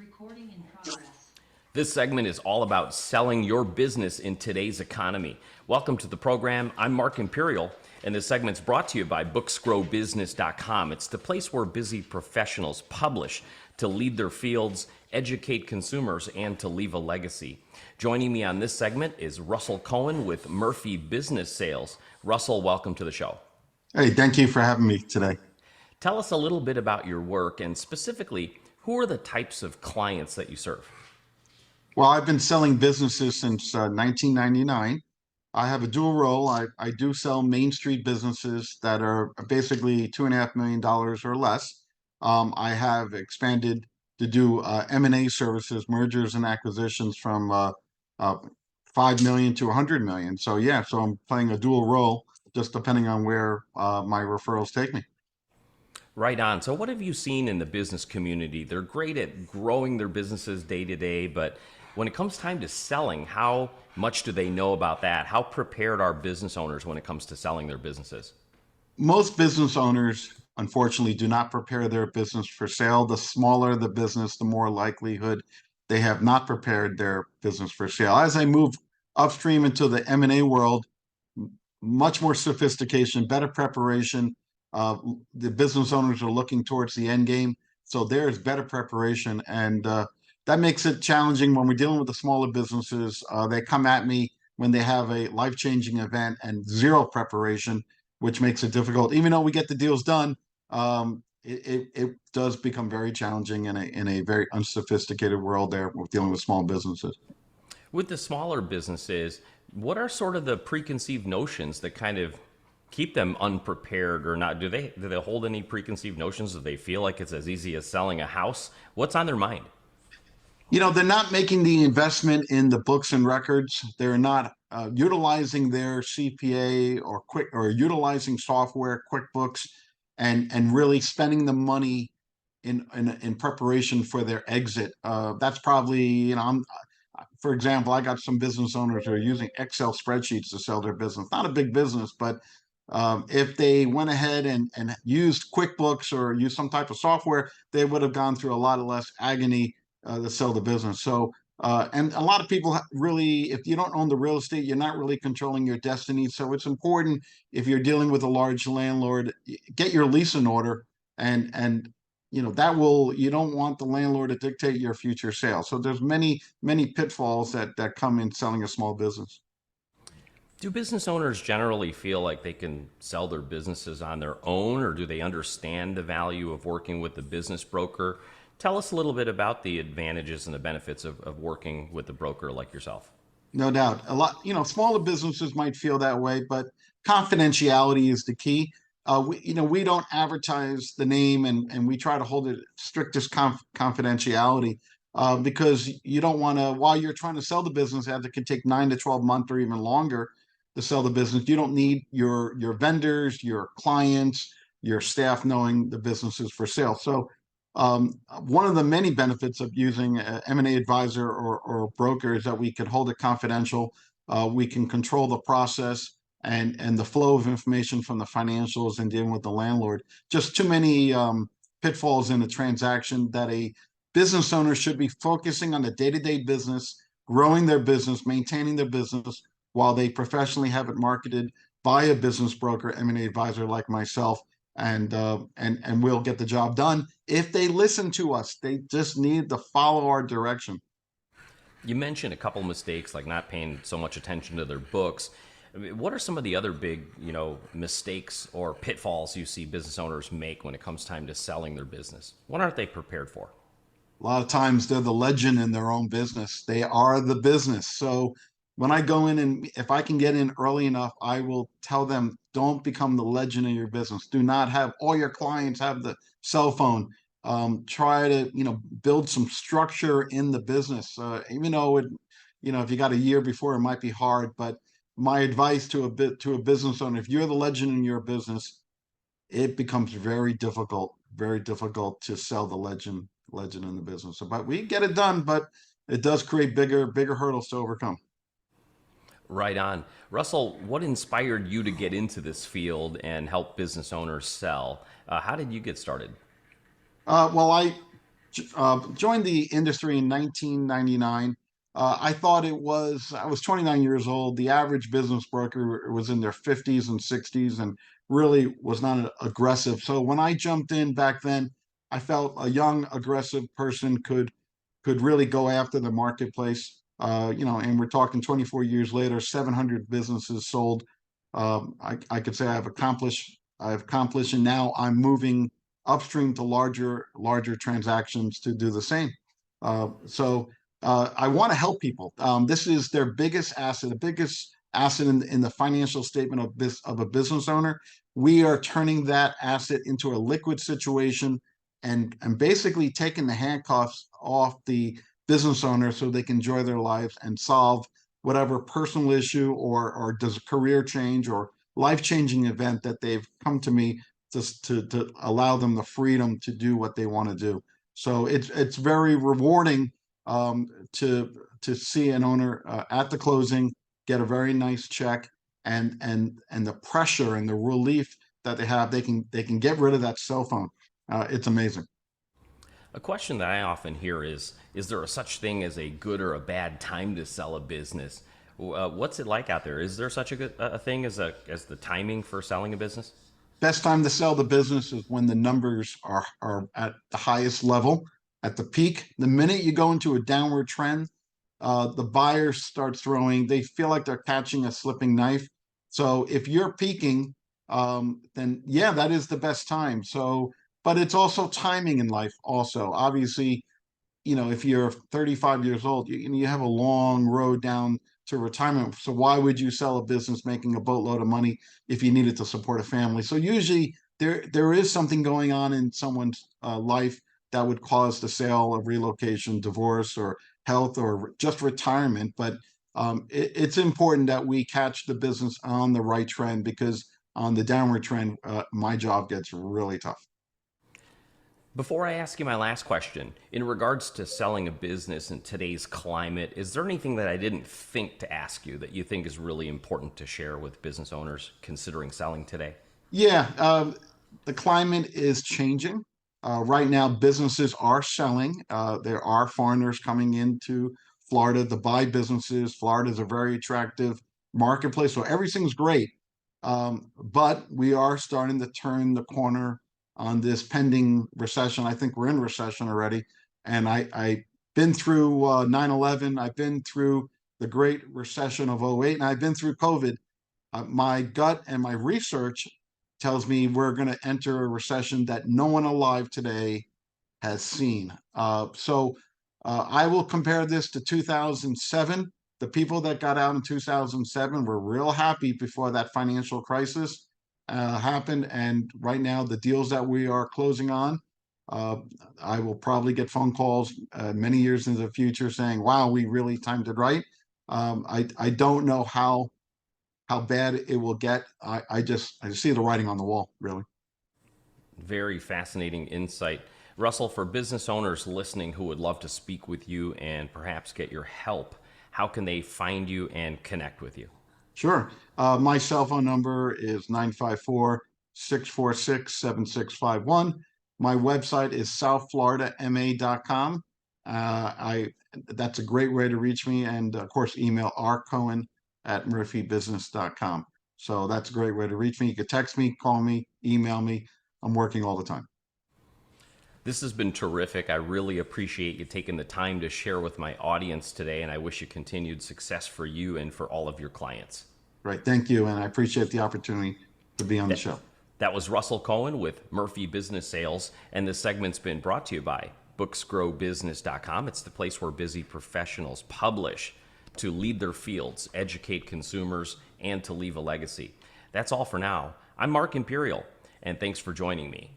Recording in progress. This segment is all about selling your business in today's economy. Welcome to the program. I'm Mark Imperial, and this segment's brought to you by booksgrowbusiness.com. It's the place where busy professionals publish to lead their fields, educate consumers, and to leave a legacy. Joining me on this segment is Russell Cohen with Murphy Business Sales. Russell, welcome to the show. Hey, thank you for having me today. Tell us a little bit about your work and specifically, who are the types of clients that you serve? Well, I've been selling businesses since 1999. I have a dual role. I do sell Main Street businesses that are basically $2.5 million or less. I have expanded to do M&A services, mergers and acquisitions from 5 million to 100 million. So yeah, so I'm playing a dual role just depending on where my referrals take me. Right on. So, what have you seen in the business community? They're great at growing their businesses day to day, but when it comes time to selling, how much do they know about that? How prepared are business owners when it comes to selling their businesses? Most business owners, unfortunately, do not prepare their business for sale. The smaller the business, the more likelihood they have not prepared their business for sale. As I move upstream into the M&A world, much more sophistication, better preparation. The business owners are looking towards the end game, so there is better preparation, and that makes it challenging when we're dealing with the smaller businesses. They come at me when they have a life-changing event and zero preparation, which makes it difficult. Even though we get the deals done, it does become very challenging in a very unsophisticated world there with dealing with small businesses. With the smaller businesses, what are sort of the preconceived notions that kind of keep them unprepared or not? Do they hold any preconceived notions? Do they feel like it's as easy as selling a house? What's on their mind? They're not making the investment in the books and records. They're not utilizing their CPA or utilizing software, QuickBooks, and really spending the money in preparation for their exit. That's probably, for example, I got some business owners who are using Excel spreadsheets to sell their business. Not a big business, but if they went ahead and used QuickBooks or used some type of software, they would have gone through a lot of less agony to sell the business. So, and a lot of people really, if you don't own the real estate, you're not really controlling your destiny. So it's important if you're dealing with a large landlord, get your lease in order, and that will, you don't want the landlord to dictate your future sale. So there's many pitfalls that come in selling a small business. Do business owners generally feel like they can sell their businesses on their own, or do they understand the value of working with the business broker? Tell us a little bit about the advantages and the benefits of working with a broker like yourself. No doubt. A lot, smaller businesses might feel that way, but confidentiality is the key. We don't advertise the name, and we try to hold it strictest confidentiality because you don't want to, while you're trying to sell the business, as it could take 9 to 12 months or even longer to sell the business. You don't need your vendors, your clients, your staff knowing the business is for sale. So one of the many benefits of using an M&A advisor or a broker is that we can hold it confidential. We can control the process and the flow of information from the financials and dealing with the landlord. Just too many pitfalls in the transaction that a business owner should be focusing on the day-to-day business, growing their business, maintaining their business while they professionally have it marketed by a business broker, M&A advisor like myself, and we'll get the job done if they listen to us. They just need to follow our direction. You mentioned a couple mistakes like not paying so much attention to their books. I mean, what are some of the other big, mistakes or pitfalls you see business owners make when it comes time to selling their business? What aren't they prepared for? A lot of times they're the legend in their own business. They are the business. So when I go in, and if I can get in early enough, I will tell them, don't become the legend of your business. Do not have all your clients have the cell phone. Try to, build some structure in the business. Even though if you got a year before, it might be hard, but my advice to a business owner, if you're the legend in your business, it becomes very difficult to sell the legend in the business. So, but we get it done, but it does create bigger hurdles to overcome. Right on. Russell, what inspired you to get into this field and help business owners sell? How did you get started? Well, Joined the industry in 1999. I was 29 years old. The average business broker was in their 50s and 60s and really was not aggressive. So when I jumped in back then, I felt a young, aggressive person could really go after the marketplace. And we're talking 24 years later, 700 businesses sold. I could say I've accomplished, and now I'm moving upstream to larger transactions to do the same. I want to help people. This is their biggest asset, the biggest asset in the financial statement of a business owner. We are turning that asset into a liquid situation and basically taking the handcuffs off the business owner so they can enjoy their lives and solve whatever personal issue or does a career change or life-changing event that they've come to me to allow them the freedom to do what they want to do. So it's very rewarding to see an owner at the closing get a very nice check and the pressure and the relief that they have. They can get rid of that cell phone. It's amazing. A question that I often hear is there a such thing as a good or a bad time to sell a business? What's it like out there? Is there such a thing as the timing for selling a business? Best time to sell the business is when the numbers are at the highest level, at the peak. The minute you go into a downward trend, the buyers start throwing. They feel like they're catching a slipping knife. So if you're peaking, then yeah, that is the best time. So, but it's also timing in life. Also, obviously, if you're 35 years old, you have a long road down to retirement. So why would you sell a business making a boatload of money if you needed to support a family? So usually there is something going on in someone's life that would cause the sale, of relocation, divorce, or health, or just retirement. But it's important that we catch the business on the right trend, because on the downward trend, my job gets really tough. Before I ask you my last question, in regards to selling a business in today's climate, is there anything that I didn't think to ask you that you think is really important to share with business owners considering selling today? Yeah, the climate is changing. Right now, businesses are selling. There are foreigners coming into Florida to buy businesses. Florida is a very attractive marketplace, so everything's great. But we are starting to turn the corner on this pending recession. I think we're in recession already. And I've been through 9/11. I've been through the Great Recession of '08, and I've been through COVID. My gut and my research tells me we're going to enter a recession that no one alive today has seen. I will compare this to 2007. The people that got out in 2007 were real happy before that financial crisis happened. And right now, the deals that we are closing on, uh, I will probably get phone calls many years into the future saying, wow, we really timed it right. I don't know how bad it will get. I see the writing on the wall, really. Very fascinating insight. Russell, for business owners listening who would love to speak with you and perhaps get your help, how can they find you and connect with you? Sure. My cell phone number is 954-646-7651. My website is southfloridama.com. I That's a great way to reach me. And of course, email rcohen@murphybusiness.com. So that's a great way to reach me. You could text me, call me, email me. I'm working all the time. This has been terrific. I really appreciate you taking the time to share with my audience today, and I wish you continued success for you and for all of your clients. Right. Thank you. And I appreciate the opportunity to be on the That, show. that was Russell Cohen with Murphy Business Sales, and this segment's been brought to you by booksgrowbusiness.com. It's the place where busy professionals publish to lead their fields, educate consumers, and to leave a legacy. That's all for now. I'm Mark Imperial, and thanks for joining me.